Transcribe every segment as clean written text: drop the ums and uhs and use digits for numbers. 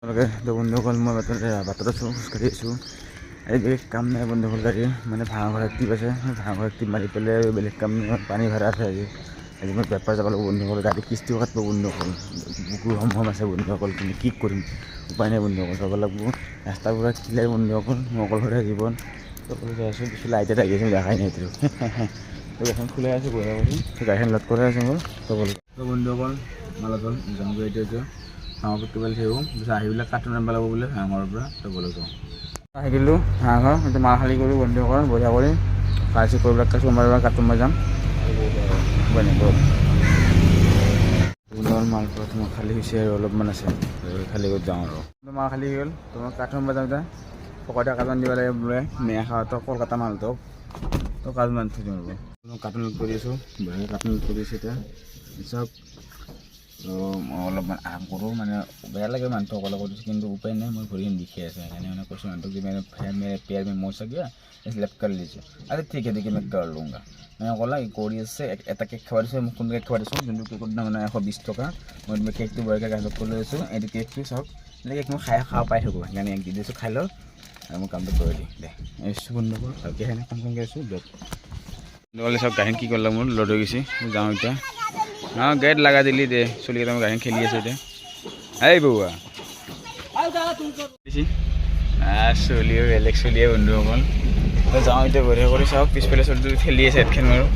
তো বন্ধুসকল মই বাটত আছোঁ, খোজকাঢ়ি আছোঁ। এই বেলেগ কাম নাই বন্ধুসকল, গাড়ী মানে ভাড়া ঘৰ টিপ আছে, ভাড়া ঘৰ টিপ মাৰি পেলাই আৰু বেলেগ কাম নাই, পানী ভাড়া আছে। আজি মই বেপাৰ যাব লাগিব বন্ধুসকল, গাড়ী কিস্তিও কাটিব বন্ধুসকল, বুকুৰ হম আছে বন্ধুসকল, কিন্তু কি কৰিম উপায় নাই বন্ধুসকল, যাব লাগিব। ৰাস্তাৰ পৰা কিলাই বন্ধুসকল, মই অকলশৰীয়া জীৱন যাই আছোঁ। কিছু লাইট এটা আহি আছে, দেখাই নাই এতিয়াও। তো গাড়ীখন খোলাই আছোঁ বঢ়িয়া কৰি, তো গাড়ীখন লগ কৰাই আছে মোৰ তো বন্ধুসকল। মালাতল যাওঁগৈ এতিয়া হাঁহৰ কেৱল সেইও আহিবিলাক কাৰ্টুন আনিব লাগিব বোলে হাঁহৰ পৰা, তো বলে যাওঁ। আহিলোঁ হাঁহৰ এতিয়া মাল খালী কৰি বন্ধুসকল বঢ়িয়া কৰি কাৰ্চি কৰিবিলাক কাৰ্চি আমাৰ কাৰ্টুন মই যাম মালটো তোমাৰ খালী হৈছে আৰু অলপমান আছে, খালী কৰি যাওঁ আৰু মাল খালী হৈ গ'ল। তোমাৰ কাৰ্টুন বজাম এতিয়া পকৰা কাৰ্টুন দিব লাগে বোলে, মেয়া খাওয়াটো কলকাতা মালটো তো কাৰ্টুন আনি থৈ দিওঁ আৰু কাৰ্টুন লোড কৰি আছোঁ, বঢ়িয়া কাৰ্টুন লোড কৰি আছোঁ। এতিয়া চব তো মই অলপমান আৰাম কৰোঁ, মানে বেয়া লাগে মানুহটো অকলে কৰিছোঁ, কিন্তু উপায় নাই, মই ভৰি বিষাই আছে। সেইকাৰণে মানে কৈছোঁ মানুহটোক যে পেয়াৰ में मोच गया इसलिए कर लीजिए। अरे ठीक है देखिए मैं कर लूँगा। मैं ক'লা কৰি আছে এটা কেক খাব দিছোঁ, মোক কোনটো কেক খাব দিছোঁ, যোনটো কেকৰ দাম মানে 120 টকা। মই কেকটো বঢ়িয়াকৈ গাজত কৰি লৈছোঁ, এইটো কেকটো চাওক, এনেকৈ কেক মই খাব পাই থাকোঁ, সেইকাৰণে এক দি দিছোঁ, খাই লওঁ আৰু মই কামটো কৰি দিম দে। এৰিছোঁ বন্ধ কৰোঁ, ভালকৈ সেনে কাম কৰিছোঁ দিয়ক। নহ'লে চব গাড়ী কি কৰিলে মোৰ লোড হৈ গৈছে, যাওঁ এতিয়া। हाँ गेट लगा दिली दे चलिए तुम गाड़ी खेलिए से ऐ बउआ चलिए बेलेग चलिए बंधुসকল तो जाऊँ इतना बढ़िया कर चाक पिछफाले चलते खेली है एटखेन मारो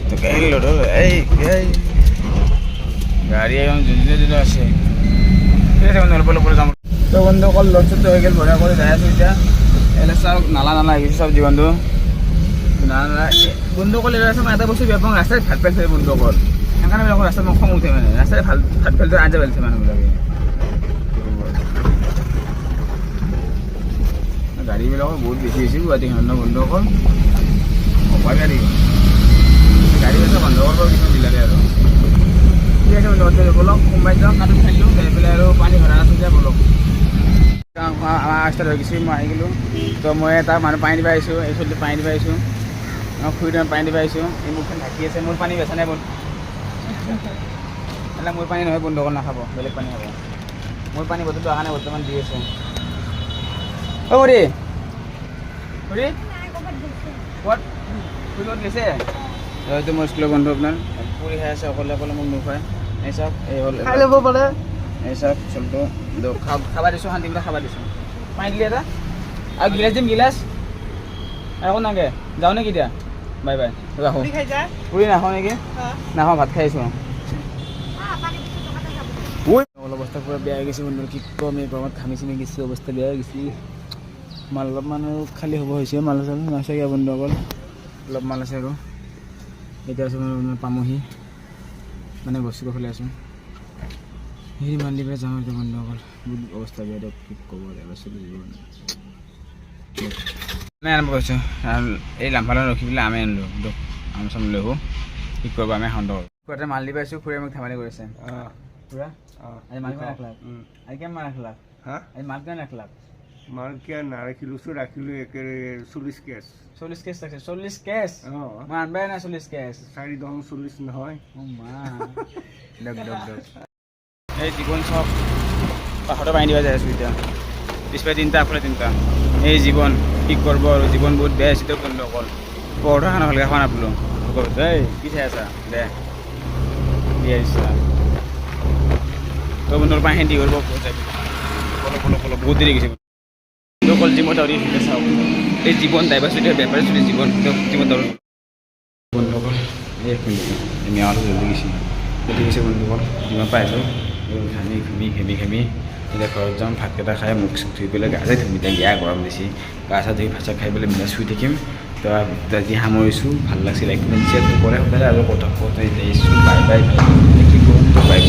तो गाड़ी लोड এই गाड़ी एकदम যোনে যোনে আছে ঠিক আছে বন্ধু অলপ যাম। তো বন্ধুসকল লোড চড হৈ গ'ল, বঢ়িয়া কৰি যাই আছোঁ এতিয়া। এনে চাওক নালা নালা আহিছে চব জীৱনটো নালা বন্ধুসকল। এৰা আছে মই এটা বস্তু বেয়া পাওঁ, ৰাস্তাত ভাত পেলাইছে বন্ধুসকল, সেইকাৰণে বিলাকৰ ৰাস্তাত মোক খং উঠে, মানে ৰাস্তাত ভাত পেলাইছে আঞ্জা পেলাইছে মানুহবিলাকে। গাড়ীবিলাকৰ বহুত বেছি হৈছে গুৱাহাটীখনত ন বন্ধুসকল, অভাৰ গাড়ী গাড়ী আছে বন্ধ কৰিব কিছুমান জিলাতে আৰু ঠিক আছে বন্ধু বলক কোনোবাই যাওঁ কাটো খাই দিলোঁ, খাই পেলাই আৰু পানী ভৰা আছোঁ যে বলক। আমাৰ ষ্টাৰ্ট হৈ গৈছে, মই আহি গ'লোঁ। তো মই এটা মানুহ পানী দিব আহিছোঁ, এই চলিটো পানী দিব আহিছোঁ, মই খুৰী পানী দিব আহিছোঁ। এই মুখখন ঢাকি আছে, মোৰ পানী বেচা নাই বন্ধু, એટલે মোৰ পানী নহয় বন্ধুসকল, নাখাব বেলেগ পানী খাব। মোৰ পানী বটলটো অহা নাই বৰ্তমান দি আছে। অ' খুৰী খুৰী ক'ত খুৰী ক'ত গৈছে? এইটো মোৰ স্কুলৰ বন্ধু আপোনাৰ পুৰি খাই আছে অকলে অকলে, মোক নোখোৱাই। এই চাওক এই হ'ল খাই ল'ব পাৰে, এই চাওক চলটো খাব দিছোঁ, শান্তিমতে খাব দিছোঁ। পানী দিলে এটা আৰু গিলাচ দিম, গিলাচ একো নাগে। যাওঁ নেকি এতিয়া? বাই বাই, ৰাখোঁ। পুৰি নাখাওঁ নেকি? নাখাওঁ, ভাত খাই আছোঁ। অৱস্থা পুৰা বেয়া হৈ গৈছে বন্ধু, কি কম এই গৰমত ঘামি চিমি গৈছে, অৱস্থা বেয়া হৈ গৈছে। মাল অলপমান আৰু খালী হ'ব হৈছে, মাল চাল নাচাগে বন্ধুসকল, অলপ মাল আছে আৰু এতিয়া আছোঁ মই পামহি, মানে বস্তুটো খুলি আছোঁ, সেই মাল দি পেলাই যাওঁ এতিয়া বন্ধুসকল। বহুত অৱস্থা বেয়া দিয়ক, কি ক'ব আমি আৰম্ভ কৰিছোঁ। এই লাম্পালত ৰখি পেলাই আমি আনিলোঁ দিয়ক, আম চাম লৈ আহোঁ, কি কৰিব আমি সন্দেহ খুৰাতে মাল দি পাইছোঁ। খুৰীয়ে মোক ধেমালি কৰিছে। খুৰা আজি মাল কিমান ৰাখলাক? আজি কিমান ৰাখলাক? আজি মাল কিমান ৰাখলাক? মাল কিয় নাৰাখিলোঁ, ৰাখিলোঁ একে 40 কেছ। 40 কেছ ৰাখিছে? 40 কেছ? মই আনবাই নাই 40 কেছ। 4 10 40 নহয়। এই জীৱন চব পাহাৰতে পানী দিব যাই আছোঁ এতিয়া, পিছফালে 3টা আগফালে 3টা। এই জীৱন কি কৰিব আৰু, জীৱন বহুত বেয়া হৈছে দিয়ক বন্ধুসকল। পৰঠা খানা ভালকৈ খোৱা নাপালোঁ। দেই কি চাই আছা দে দি আহিছা তো বন্ধুৰ পানী দি কৰিব বহুত দেৰি গৈছে অকল জিমত দৌৰি থাকে। চাওক এই জীৱন ড্ৰাইভাৰ চুটি বেপাৰী চুটি জীৱন জিমত দৌৰ বন্ধুসকল। এই মেৱাটো জলদি গৈছে বন্ধুসকল, যিমান পাইছোঁ ঘামি ঘামি ঘেমি ঘেমি এতিয়া ঘৰত যাম, ভাতকেইটা খাই মুখ চুখ ধুই পেলাই গা ধুম। এতিয়া গা গৰম দিছে, গা চা ধুই ভাত চাত খাই পেলাই মিলাই শুই থাকিম। তো আজি সামৰিছোঁ, ভাল লাগিছিল। একদম কৰে সদায় আৰু কথা বাই বাই, কি কৰোঁ বাই বাই।